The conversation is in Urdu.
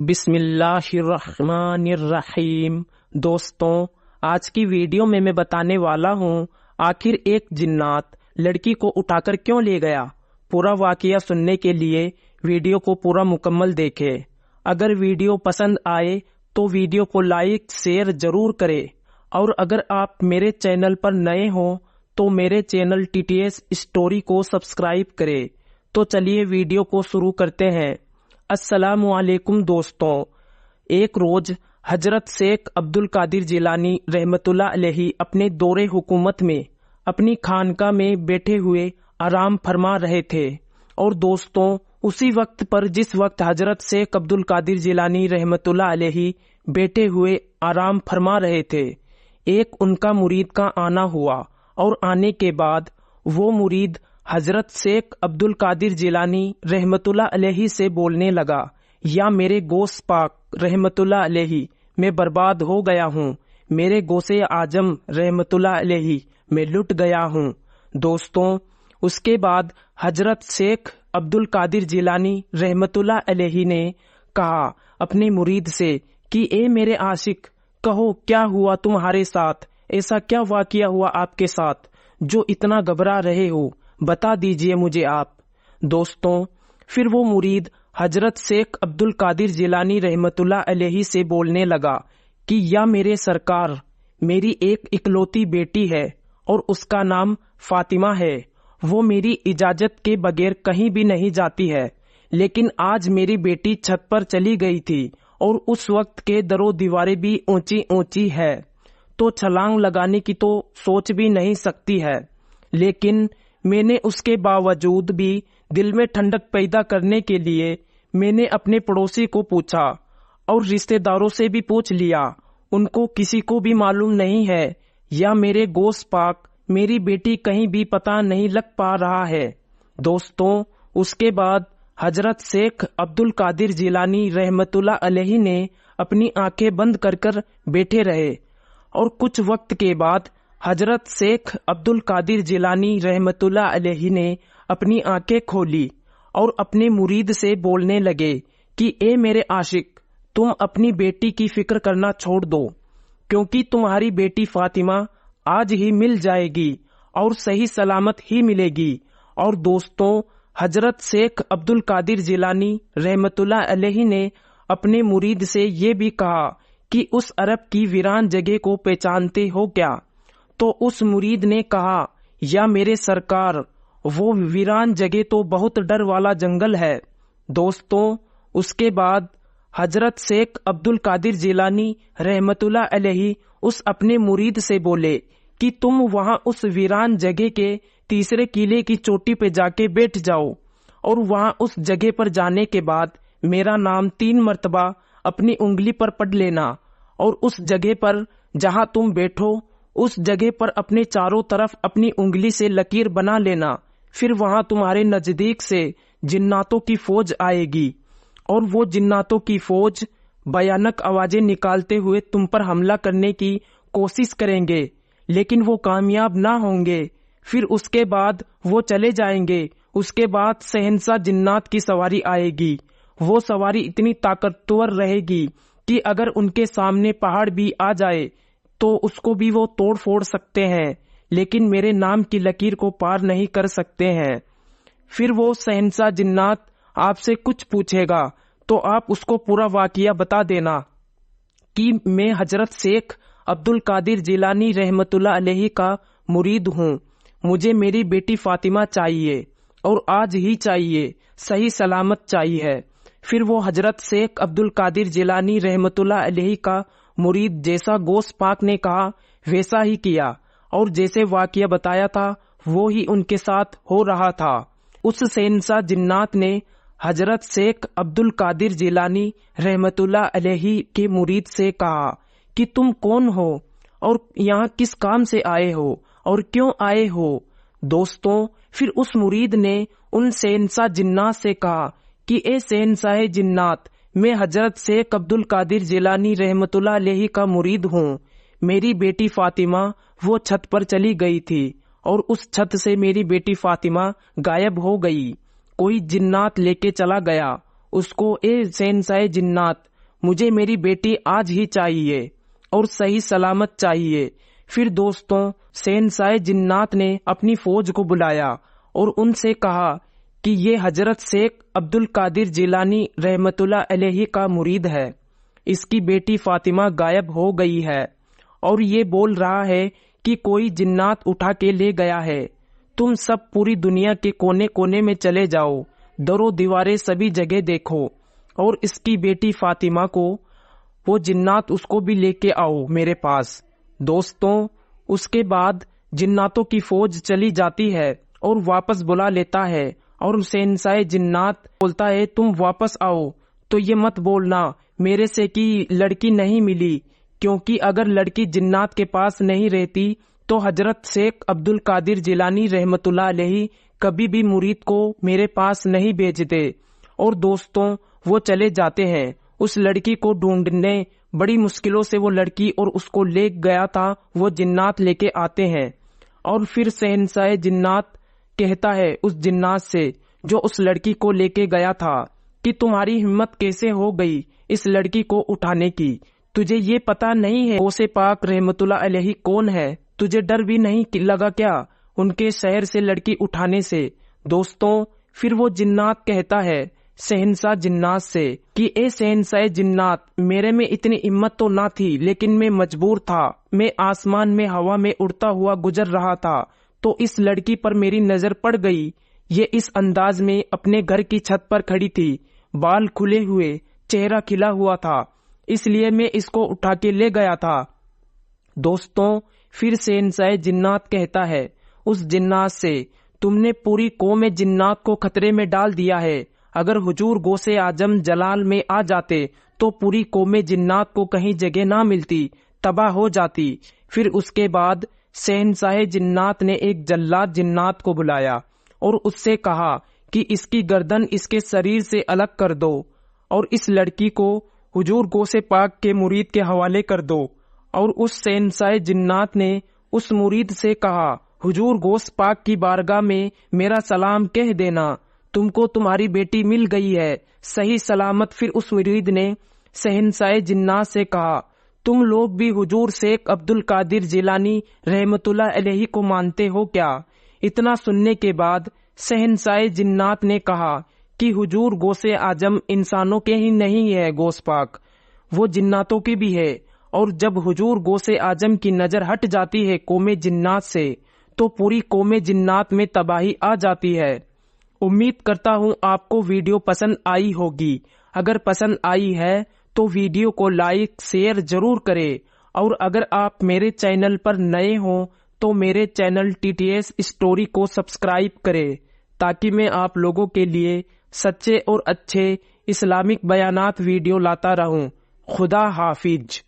بسم اللہ الرحمن الرحیم۔ دوستوں، آج کی ویڈیو میں بتانے والا ہوں آخر ایک جنات لڑکی کو اٹھا کر کیوں لے گیا۔ پورا واقعہ سننے کے لیے ویڈیو کو پورا مکمل دیکھیں۔ اگر ویڈیو پسند آئے تو ویڈیو کو لائک شیئر ضرور کریں، اور اگر آپ میرے چینل پر نئے ہوں تو میرے چینل TTS اسٹوری کو سبسکرائب کریں۔ تو چلیے ویڈیو کو شروع کرتے ہیں۔ السلام علیکم دوستوں، ایک روز حضرت شیخ عبد القادر جیلانی رحمۃ اللہ علیہ اپنے دور حکومت میں اپنی خانقاہ میں بیٹھے ہوئے آرام فرما رہے تھے، اور دوستوں اسی وقت پر جس وقت حضرت شیخ عبد القادر جیلانی رحمۃ اللہ علیہ بیٹھے ہوئے آرام فرما رہے تھے، ایک ان کا مرید کا آنا ہوا، اور آنے کے بعد وہ مرید حضرت شیخ عبد القادر جیلانی رحمۃ اللہ علیہ سے بولنے لگا، یا میرے غوث پاک رحمۃ اللہ علیہ، میں برباد ہو گیا ہوں، میرے غوث اعظم رحمۃ اللہ علیہ، میں لٹ گیا ہوں۔ دوستوں اس کے بعد حضرت شیخ عبد القادر جیلانی رحمۃ اللہ علیہ نے کہا اپنے مرید سے کہ اے میرے عاشق، کہو کیا ہوا تمہارے ساتھ، ایسا کیا واقعہ ہوا آپ کے ساتھ جو اتنا گھبرا رہے ہو، بتا دیجئے مجھے آپ۔ دوستوں پھر وہ مرید حضرت شیخ عبد القادر جیلانی رحمۃ اللہ علیہ سے بولنے لگا کہ یا میرے سرکار، میری ایک اکلوتی بیٹی ہے اور اس کا نام فاطمہ ہے، وہ میری اجازت کے بغیر کہیں بھی نہیں جاتی ہے، لیکن آج میری بیٹی چھت پر چلی گئی تھی اور اس وقت کے در و دیواریں بھی اونچی اونچی ہے، تو چھلانگ لگانے کی تو سوچ بھی نہیں سکتی ہے، لیکن میں نے اس کے باوجود بھی دل میں ٹھنڈک پیدا کرنے کے لیے میں نے اپنے پڑوسی کو پوچھا اور رشتہ داروں سے بھی پوچھ لیا، ان کو کسی کو بھی معلوم نہیں ہے، یا میرے غوث پاک میری بیٹی کہیں بھی پتہ نہیں لگ پا رہا ہے۔ دوستوں اس کے بعد حضرت شیخ عبد القادر جیلانی رحمۃ اللہ علیہ نے اپنی آنکھیں بند کر کر بیٹھے رہے، اور کچھ وقت کے بعد حضرت شیخ عبد القادر جیلانی رحمۃ اللہ علیہ نے اپنی آنکھیں کھولی اور اپنے مرید سے بولنے لگے کہ اے میرے عاشق، تم اپنی بیٹی کی فکر کرنا چھوڑ دو، کیونکہ تمہاری بیٹی فاطمہ آج ہی مل جائے گی اور صحیح سلامت ہی ملے گی۔ اور دوستوں حضرت شیخ عبد القادر جیلانی رحمۃ اللہ علیہ نے اپنے مرید سے یہ بھی کہا کہ اس عرب کی ویران جگہ کو پہچانتے ہو کیا؟ تو اس مرید نے کہا یا میرے سرکار، وہ ویران جگہ تو بہت ڈر والا جنگل ہے۔ دوستوں اس کے بعد حضرت شیخ عبد القادر جیلانی رحمۃ اللہ علیہ اس اپنے مرید سے بولے کہ تم وہاں اس ویران جگہ کے تیسرے قلعے کی چوٹی پہ جا کے بیٹھ جاؤ، اور وہاں اس جگہ پر جانے کے بعد میرا نام 3 مرتبہ اپنی انگلی پر پڑھ لینا، اور اس جگہ پر جہاں تم بیٹھو اس جگہ پر اپنے چاروں طرف اپنی انگلی سے لکیر بنا لینا، پھر وہاں تمہارے نزدیک سے جناتوں کی فوج آئے گی، اور وہ جناتوں کی فوج بھیانک آوازیں نکالتے ہوئے تم پر حملہ کرنے کی کوشش کریں گے، لیکن وہ کامیاب نہ ہوں گے، پھر اس کے بعد وہ چلے جائیں گے۔ اس کے بعد شہنشاہ جنات کی سواری آئے گی، وہ سواری اتنی طاقتور رہے گی کہ اگر ان کے سامنے پہاڑ بھی آ جائے تو اس کو بھی وہ توڑ پھوڑ سکتے ہیں، لیکن میرے نام کی لکیر کو پار نہیں کر سکتے ہیں۔ پھر وہ شہنشاہ جنات آپ سے کچھ پوچھے گا تو آپ اس کو پورا واقعہ بتا دینا کہ میں حضرت شیخ عبد القادر جیلانی رحمۃ اللہ علیہ کا مرید ہوں، مجھے میری بیٹی فاطمہ چاہیے، اور آج ہی چاہیے، صحیح سلامت چاہیے۔ پھر وہ حضرت شیخ عبد القادر جیلانی رحمۃ اللہ علیہ کا مرید جیسا غوث پاک نے کہا ویسا ہی کیا، اور جیسے واقعہ بتایا تھا وہ ہی ان کے ساتھ ہو رہا تھا۔ اس شہنشاہ جنات نے حضرت شیخ عبد القادر جیلانی رحمۃ اللہ علیہ کے مرید سے کہا کہ تم کون ہو اور یہاں کس کام سے آئے ہو اور کیوں آئے ہو؟ دوستوں پھر اس مرید نے ان شہنشاہ جنات سے کہا کہ اے شہنشاہ جنات، میں حضرت شیخ عبد القادر جیلانی رحمۃ اللہ علیہ کا مرید ہوں، میری بیٹی فاطمہ وہ چھت پر چلی گئی تھی، اور اس چھت سے میری بیٹی فاطمہ غائب ہو گئی، کوئی جنات لے کے چلا گیا اس کو۔ اے شہنشاہ جنات، مجھے میری بیٹی آج ہی چاہیے اور صحیح سلامت چاہیے۔ پھر دوستوں شہنشاہ جنات نے اپنی فوج کو بلایا اور ان سے کہا کہ یہ حضرت شیخ عبد القادر جیلانی رحمت اللہ علیہ کا مرید ہے، اس کی بیٹی فاطمہ غائب ہو گئی ہے اور یہ بول رہا ہے کہ کوئی جنات اٹھا کے لے گیا ہے۔ تم سب پوری دنیا کے کونے کونے میں چلے جاؤ، در و دیواریں سبھی جگہ دیکھو اور اس کی بیٹی فاطمہ کو، وہ جنات اس کو بھی لے کے آؤ میرے پاس۔ دوستوں اس کے بعد جناتوں کی فوج چلی جاتی ہے اور واپس بلا لیتا ہے، اور شہنشاہ جنات بولتا ہے تم واپس آؤ تو یہ مت بولنا میرے سے کہ لڑکی نہیں ملی، کیونکہ اگر لڑکی جنات کے پاس نہیں رہتی تو حضرت شیخ عبد القادر جیلانی رحمت اللہ علیہ کبھی بھی مرید کو میرے پاس نہیں بھیجتے۔ اور دوستوں وہ چلے جاتے ہیں اس لڑکی کو ڈھونڈنے، بڑی مشکلوں سے وہ لڑکی اور اس کو لے گیا تھا وہ جنات لے کے آتے ہیں، اور پھر شہنشاہ جنات کہتا ہے اس جنات سے جو اس لڑکی کو لے کے گیا تھا کہ تمہاری ہمت کیسے ہو گئی اس لڑکی کو اٹھانے کی؟ تجھے یہ پتا نہیں ہے غوث پاک رحمت اللہ علیہ کون ہے؟ تجھے ڈر بھی نہیں لگا کیا ان کے شہر سے لڑکی اٹھانے سے؟ دوستوں پھر وہ جنات کہتا ہے شہنشاہ جنات سے کہ اے شہنشاہ جنات، میرے میں اتنی ہمت تو نہ تھی لیکن میں مجبور تھا، میں آسمان میں ہوا میں اڑتا ہوا گزر رہا تھا تو اس لڑکی پر میری نظر پڑ گئی۔ یہ اس انداز میں اپنے گھر کی چھت پر کھڑی تھی، بال کھلے ہوئے، چہرہ کھلا ہوا تھا، اس لیے میں اس کو اٹھا کے لے گیا تھا۔ دوستوں پھر شہنشاہ جنات کہتا ہے اس جنات سے تم نے پوری قوم جنات کو خطرے میں ڈال دیا ہے، اگر حضور غوث اعظم جلال میں آ جاتے تو پوری قوم جنات کو کہیں جگہ نہ ملتی، تباہ ہو جاتی۔ پھر اس کے بعد شہنشاہ جنات نے ایک جلاد جنات کو بلایا اور اس سے کہا کہ اس کی گردن اس کے شریر سے الگ کر دو اور اس لڑکی کو حضور غوث پاک کے مرید کے حوالے کر دو۔ اور اس شہنشاہ جنات نے اس مرید سے کہا حضور غوث پاک کی بارگاہ میں میرا سلام کہہ دینا، تم کو تمہاری بیٹی مل گئی ہے صحیح سلامت۔ پھر اس مرید نے شہنشاہ جنات سے کہا تم لوگ بھی حضور شیخ عبد القادر جیلانی رحمت اللہ علیہ کو مانتے ہو کیا؟ اتنا سننے کے بعد شہنشاہ جنات نے کہا کہ حضور غوث اعظم انسانوں کے ہی نہیں ہے، غوث پاک وہ جناتوں کی بھی ہے، اور جب حضور غوث اعظم کی نظر ہٹ جاتی ہے قوم جنات سے تو پوری قوم جنات میں تباہی آ جاتی ہے۔ امید کرتا ہوں آپ کو ویڈیو پسند آئی ہوگی، اگر پسند آئی ہے تو ویڈیو کو لائک شیئر ضرور کریں، اور اگر آپ میرے چینل پر نئے ہوں تو میرے چینل TTS اسٹوری کو سبسکرائب کریں تاکہ میں آپ لوگوں کے لیے سچے اور اچھے اسلامک بیانات ویڈیو لاتا رہوں۔ خدا حافظ۔